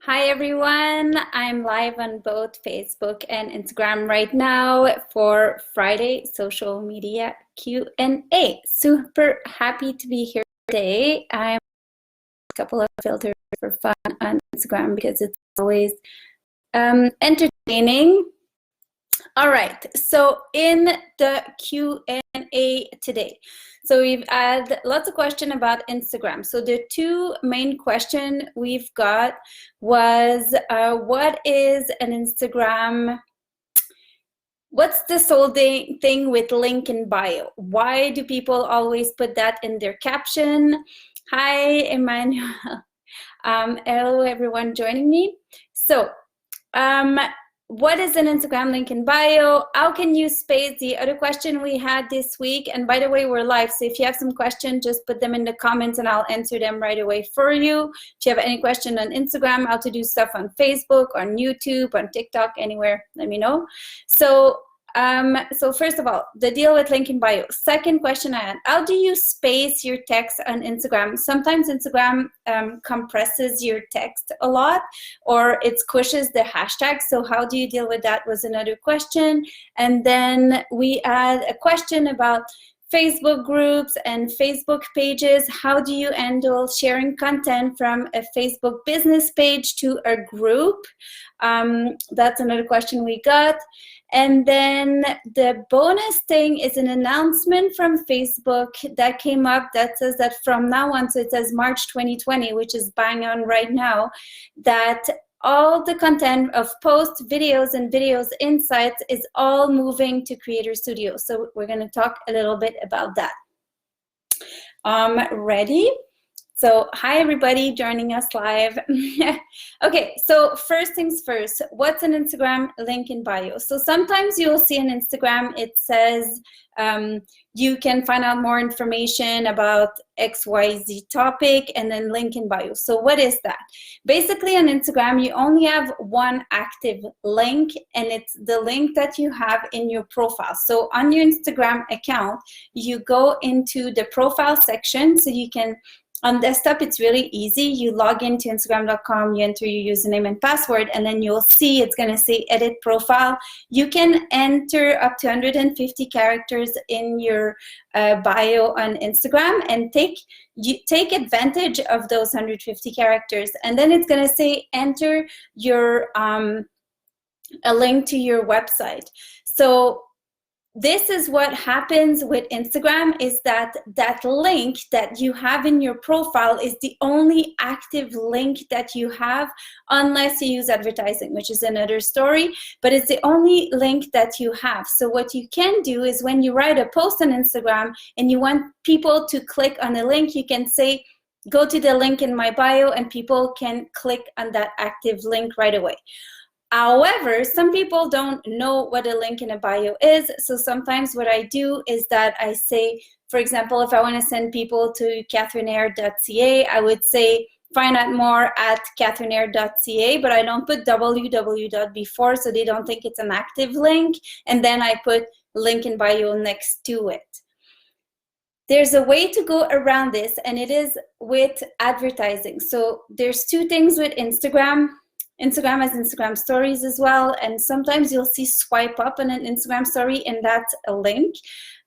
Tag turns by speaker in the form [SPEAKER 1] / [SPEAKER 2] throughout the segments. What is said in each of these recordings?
[SPEAKER 1] Hi everyone, I'm live on both Facebook and Instagram right now for Friday social media Q&A. Super happy to be here today. I'm a couple of filters for fun on Instagram because it's always entertaining. All right, so in the Q&A today, so we've had lots of questions about Instagram. So the two main questions we've got was, what is an Instagram? What's this whole thing with link in bio? Why do people always put that in their caption? Hi, Emmanuel. Hello, everyone joining me. So, what is an Instagram link in bio? How can you space? The other question we had this week, and by the way, we're live, so if you have some questions, just put them in the comments and I'll answer them right away for you. If you have any question on Instagram, how to do stuff on Facebook, on YouTube, on TikTok, anywhere, let me know. So first of all, the deal with link in bio. Second question I had, how do you space your text on Instagram? Sometimes Instagram compresses your text a lot, or it squishes the hashtag. So how do you deal with that was another question. And then we had a question about Facebook groups and Facebook pages. How do you handle sharing content from a Facebook business page to a group? That's another question we got. And then the bonus thing is an announcement from Facebook that came up that says that from now on, so it says March 2020, which is bang on right now, that all the content of posts, videos, and videos insights is all moving to Creator Studio. So we're going to talk a little bit about that. Ready? So hi everybody joining us live. Okay, so first things first, what's an Instagram link in bio? So sometimes you'll see on Instagram, it says you can find out more information about XYZ topic and then link in bio. So what is that? Basically on Instagram, you only have one active link, and it's the link that you have in your profile. So on your Instagram account, you go into the profile section, so you can, on desktop, it's really easy. You log into Instagram.com, you enter your username and password, and then you'll see it's going to say edit profile. You can enter up to 150 characters in your bio on Instagram and take advantage of those 150 characters. And then it's going to say enter your a link to your website. So this is what happens with Instagram, is that that link that you have in your profile is the only active link that you have, unless you use advertising, which is another story, but it's the only link that you have. So what you can do is when you write a post on Instagram and you want people to click on a link, you can say, go to the link in my bio, and people can click on that active link right away. However, some people don't know what a link in a bio is. So sometimes what I do is that I say, for example, if I want to send people to catherineair.ca, I would say, find out more at catherineair.ca, but I don't put www before, so they don't think it's an active link. And then I put link in bio next to it. There's a way to go around this, and it is with advertising. So there's two things with Instagram. Instagram has Instagram stories as well, and sometimes you'll see swipe up on an Instagram story and that's a link,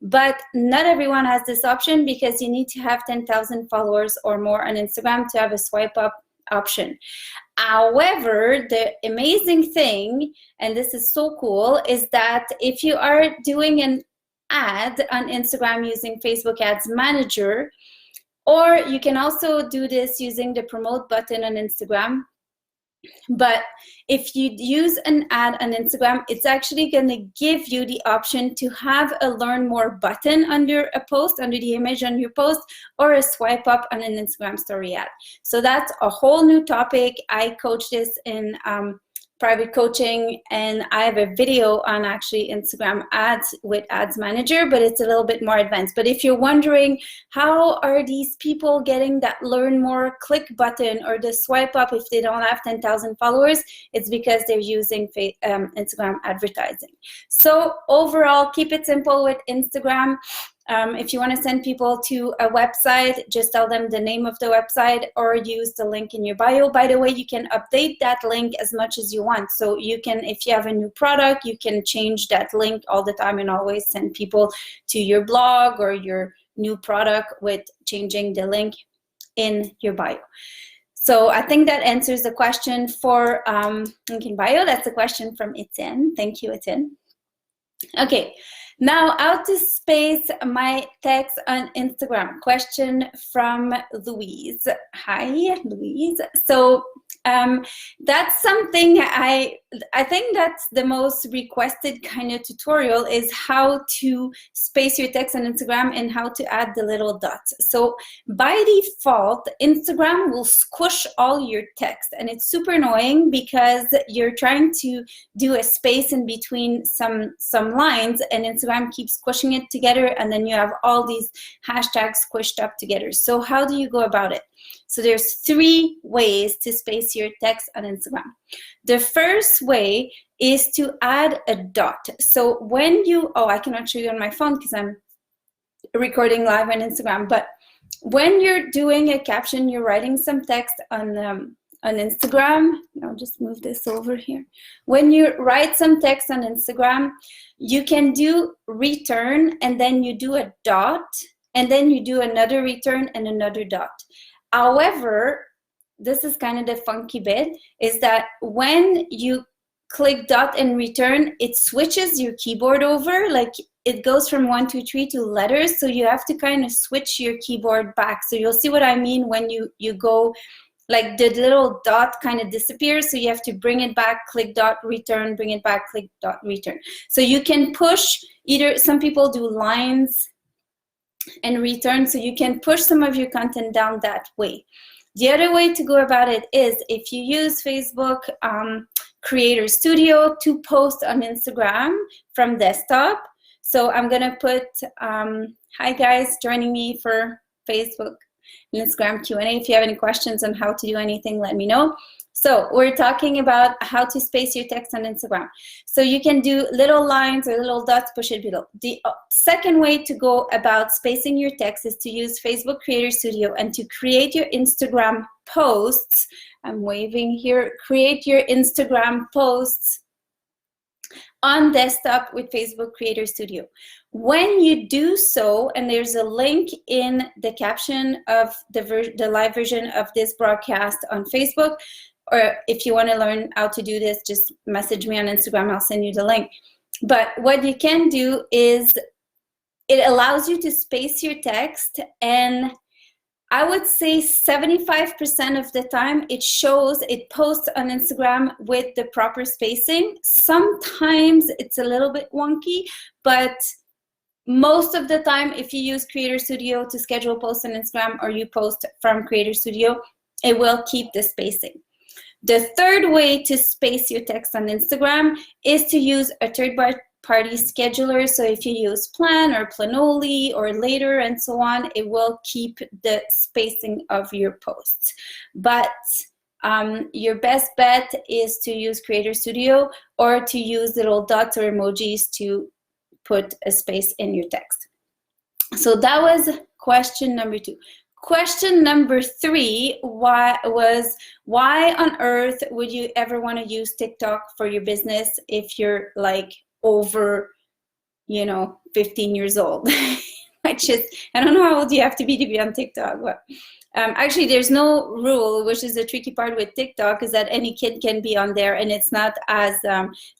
[SPEAKER 1] but not everyone has this option because you need to have 10,000 followers or more on Instagram to have a swipe up option. However, the amazing thing, and this is so cool, is that if you are doing an ad on Instagram using Facebook Ads Manager, or you can also do this using the promote button on Instagram. But if you use an ad on Instagram, it's actually going to give you the option to have a learn more button under a post, under the image on your post, or a swipe up on an Instagram story ad. So that's a whole new topic. I coach this in private coaching, and I have a video on actually Instagram ads with Ads Manager, but it's a little bit more advanced. But if you're wondering, how are these people getting that learn more click button or the swipe up if they don't have 10,000 followers, it's because they're using Instagram advertising. So overall, keep it simple with Instagram. If you want to send people to a website, just tell them the name of the website or use the link in your bio. By the way, you can update that link as much as you want. So you can, if you have a new product, you can change that link all the time and always send people to your blog or your new product with changing the link in your bio. So I think that answers the question for link in bio. That's a question from Etienne. Thank you, Etienne. Okay, now how to space my text on Instagram. Question from Louise. Hi, Louise. So that's something I think that's the most requested kind of tutorial, is how to space your text on Instagram and how to add the little dots. So by default, Instagram will squish all your text, and it's super annoying because you're trying to do a space in between some lines, and Instagram keeps squishing it together, and then you have all these hashtags squished up together. So how do you go about it? So there's 3 ways to space your text on Instagram. The first way is to add a dot. So when you, I cannot show you on my phone because I'm recording live on Instagram, but when you're doing a caption, you're writing some text on Instagram. I'll just move this over here. When you write some text on Instagram, you can do return, and then you do a dot, and then you do another return and another dot. However, this is kind of the funky bit, is that when you click dot and return, it switches your keyboard over. Like, it goes from 1, 2, 3 to letters, so you have to kind of switch your keyboard back. So you'll see what I mean when you go, like the little dot kind of disappears, so you have to bring it back, click dot, return, bring it back, click dot, return. So you can push either, some people do lines and return, so you can push some of your content down that way. The other way to go about it is if you use Facebook Creator Studio to post on Instagram from desktop. So I'm gonna put, hi guys, joining me for Facebook and Instagram Q&A. If you have any questions on how to do anything, let me know. So we're talking about how to space your text on Instagram. So you can do little lines or little dots, push it below. The second way to go about spacing your text is to use Facebook Creator Studio and to create your Instagram posts. I'm waving here. Create your Instagram posts on desktop with Facebook Creator Studio. When you do so, and there's a link in the caption of the live version of this broadcast on Facebook, or if you want to learn how to do this, just message me on Instagram, I'll send you the link. But what you can do is it allows you to space your text, and I would say 75% of the time it posts on Instagram with the proper spacing. Sometimes it's a little bit wonky, but most of the time, if you use Creator Studio to schedule posts on Instagram, or you post from Creator Studio, it will keep the spacing. The third way to space your text on Instagram is to use a third-party scheduler. So if you use Plan or Planoly or Later and so on, it will keep the spacing of your posts. But your best bet is to use Creator Studio, or to use little dots or emojis to put a space in your text. So that was question number 2. Question number 3 why on earth would you ever want to use TikTok for your business if you're like over, 15 years old? Which is, I don't know how old you have to be on TikTok, but actually there's no rule, which is the tricky part with TikTok, is that any kid can be on there, and it's not as,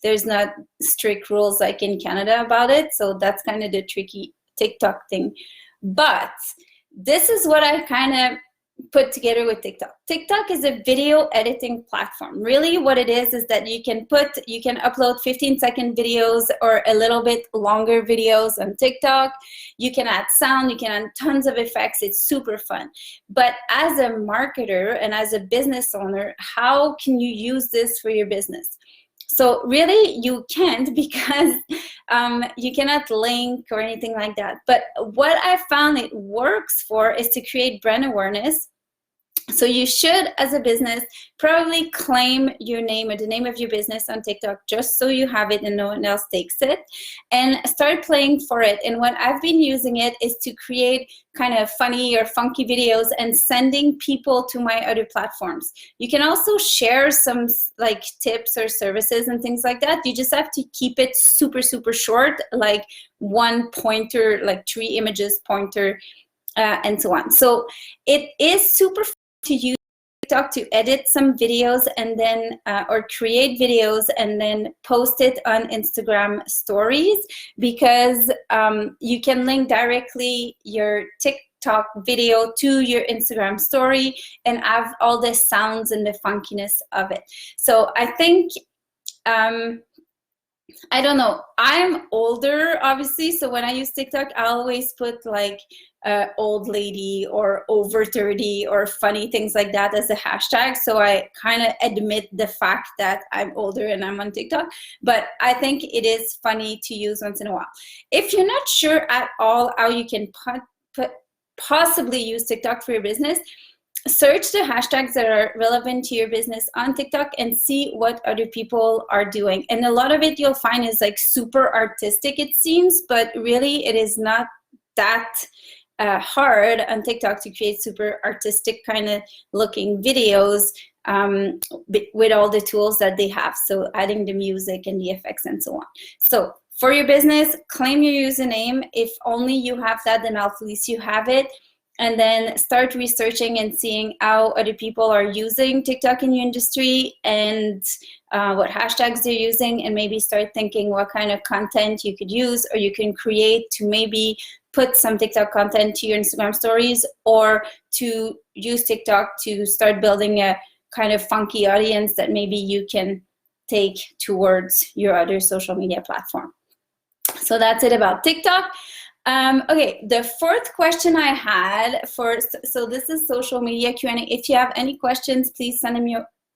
[SPEAKER 1] there's not strict rules like in Canada about it. So that's kind of the tricky TikTok thing. But this is what I kind of put together with TikTok. TikTok is a video editing platform. Really what it is that you can upload 15-second videos or a little bit longer videos on TikTok. You can add sound, you can add tons of effects. It's super fun. But as a marketer and as a business owner, how can you use this for your business? So really you can't, because you cannot link or anything like that. But what I found it works for is to create brand awareness. So you should, as a business, probably claim your name or the name of your business on TikTok just so you have it and no one else takes it, and start playing for it. And what I've been using it is to create kind of funny or funky videos and sending people to my other platforms. You can also share some like tips or services and things like that. You just have to keep it super, super short, like one pointer, like 3 images pointer, and so on. So it is super fun to use TikTok to edit some videos and then or create videos and then post it on Instagram stories, because you can link directly your TikTok video to your Instagram story and have all the sounds and the funkiness of it. So I think I don't know, I'm older, obviously, so when I use TikTok, I always put like old lady or over 30 or funny things like that as a hashtag. So I kind of admit the fact that I'm older and I'm on TikTok, but I think it is funny to use once in a while. If you're not sure at all how you can possibly use TikTok for your business, search the hashtags that are relevant to your business on TikTok and see what other people are doing. And a lot of it you'll find is like super artistic, it seems, but really it is not that hard on TikTok to create super artistic kind of looking videos with all the tools that they have. So adding the music and the effects and so on. So for your business, claim your username. If only you have that, then at least you have it. And then start researching and seeing how other people are using TikTok in your industry and what hashtags they're using, and maybe start thinking what kind of content you could use or you can create to maybe put some TikTok content to your Instagram stories, or to use TikTok to start building a kind of funky audience that maybe you can take towards your other social media platform. So that's it about TikTok. Okay, the fourth question I had so this is social media Q&A. If you have any questions, please send them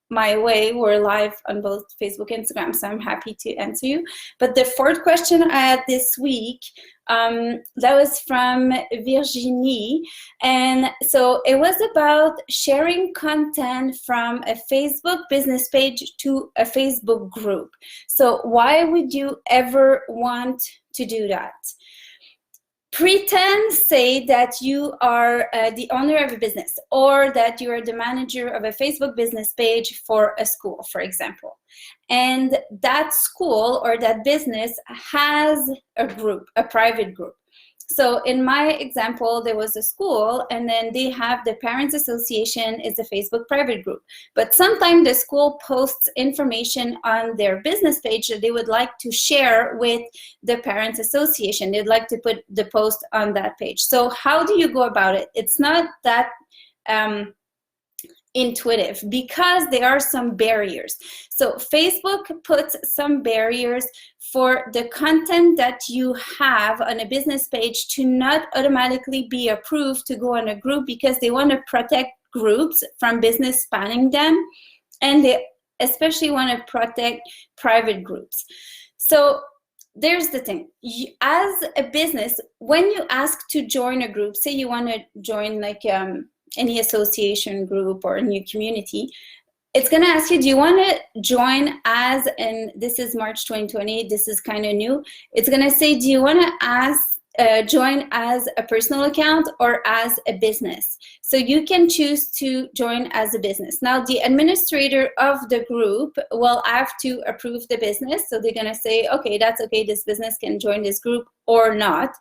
[SPEAKER 1] my way. We're live on both Facebook and Instagram, so I'm happy to answer you. But the fourth question I had this week, that was from Virginie. And so it was about sharing content from a Facebook business page to a Facebook group. So why would you ever want to do that? Pretend, say that you are the owner of a business, or that you are the manager of a Facebook business page for a school, for example. And that school or that business has a group, a private group. So in my example, there was a school, and then they have the Parents Association is a Facebook private group. But sometimes the school posts information on their business page that they would like to share with the Parents Association. They'd like to put the post on that page. So how do you go about it? It's not that intuitive, because there are some barriers. So Facebook puts some barriers for the content that you have on a business page to not automatically be approved to go on a group, because they want to protect groups from business spamming them, and they especially want to protect private groups. So there's the thing. As a business, when you ask to join a group, say you want to join like any association group or a new community, it's going to ask you, do you want to join as, and this is March 2020, this is kind of new, it's going to say, do you want to join as a personal account or as a business? So you can choose to join as a business. Now the administrator of the group will have to approve the business. So they're going to say, okay, that's okay, this business can join this group or not.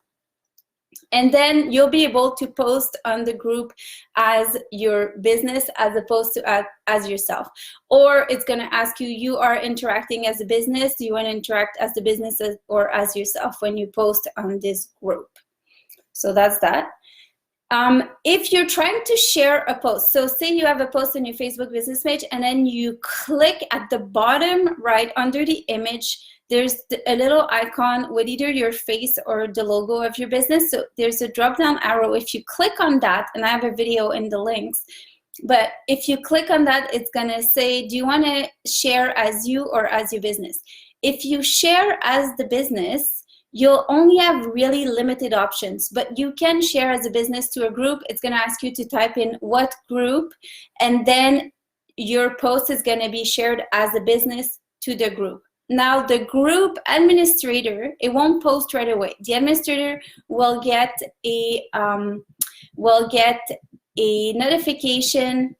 [SPEAKER 1] And then you'll be able to post on the group as your business as opposed to as yourself. Or it's going to ask you, you are interacting as a business, do you want to interact as the business or as yourself when you post on this group? So that's that. If you're trying to share a post, so say you have a post on your Facebook business page, and then you click at the bottom right under the image, there's a little icon with either your face or the logo of your business. So there's a drop down arrow. If you click on that, and I have a video in the links, but if you click on that, it's going to say, do you want to share as you or as your business? If you share as the business, you'll only have really limited options, but you can share as a business to a group. It's going to ask you to type in what group, and then your post is going to be shared as a business to the group. Now, the group administrator, it won't post right away. The administrator will get a notification,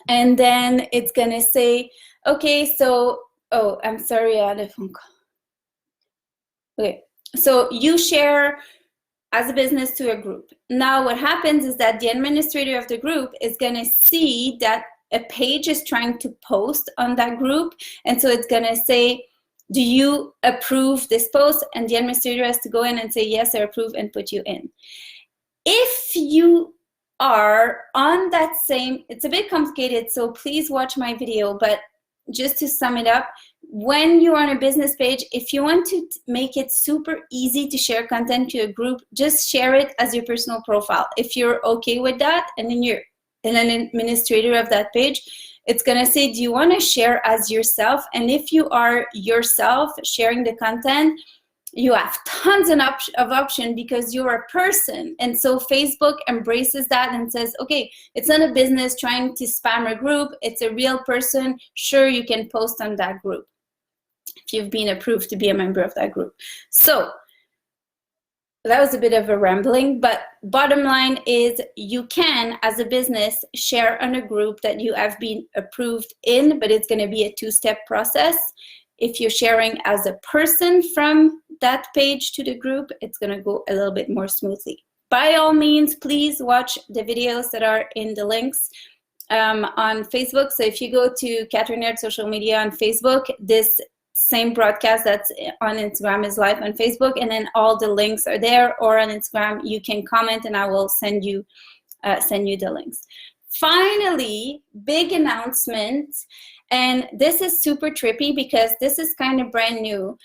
[SPEAKER 1] and then it's going to say, okay, so, oh, I'm sorry, I had a phone call. Okay, so you share as a business to a group. Now what happens is that the administrator of the group is going to see that a page is trying to post on that group, and so it's going to say, do you approve this post? And the administrator has to go in and say, yes, I approve, and put you in. If you are on that same, it's a bit complicated, so please watch my video, but just to sum it up, when you're on a business page, if you want to make it super easy to share content to a group, just share it as your personal profile. If you're okay with that, and then you're an administrator of that page, it's going to say, do you want to share as yourself? And if you are yourself sharing the content, you have tons of options because you're a person. And so Facebook embraces that and says, okay, it's not a business trying to spam a group. It's a real person. Sure, you can post on that group if you've been approved to be a member of that group. So that was a bit of a rambling, but bottom line is you can, as a business, share on a group that you have been approved in, but it's going to be a two-step process. If you're sharing as a person from that page to the group, it's going to go a little bit more smoothly. By all means, please watch the videos that are in the links on Facebook. So if you go to Catherine Laird Social Media on Facebook, this same broadcast that's on Instagram is live on Facebook, and then all the links are there, or on Instagram you can comment and I will send you the links. Finally, big announcement, and this is super trippy because this is kind of brand new.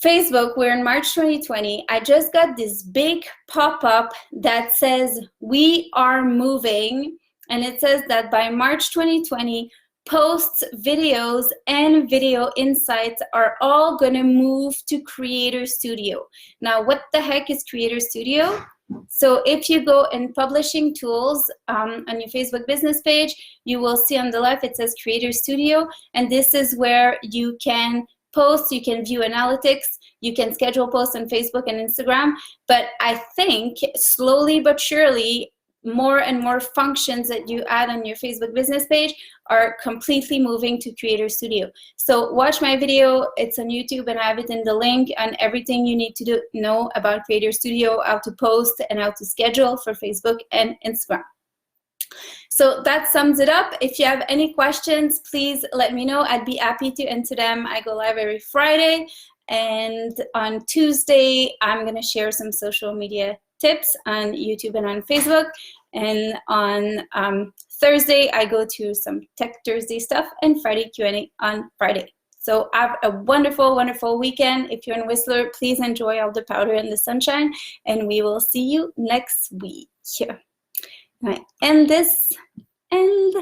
[SPEAKER 1] Facebook, we're in March 2020. I just got this big pop-up that says we are moving, and it says that by March 2020, posts, videos, and video insights are all going to move to Creator Studio. Now, what the heck is Creator Studio? So if you go in Publishing Tools on your Facebook business page, you will see on the left it says Creator Studio, and this is where you can post, you can view analytics, you can schedule posts on Facebook and Instagram. But I think slowly but surely, more and more functions that you add on your Facebook business page are completely moving to Creator Studio. So watch my video, it's on YouTube, and I have it in the link on everything you need to know about Creator Studio, how to post and how to schedule for Facebook and Instagram. So that sums it up. If you have any questions, please let me know. I'd be happy to answer them. I go live every Friday, and on Tuesday, I'm going to share some social media tips on YouTube and on Facebook. And on Thursday, I go to some Tech Thursday stuff, and Friday Q&A on Friday. So have a wonderful, wonderful weekend. If you're in Whistler, please enjoy all the powder and the sunshine, and we will see you next week. All right, end this, and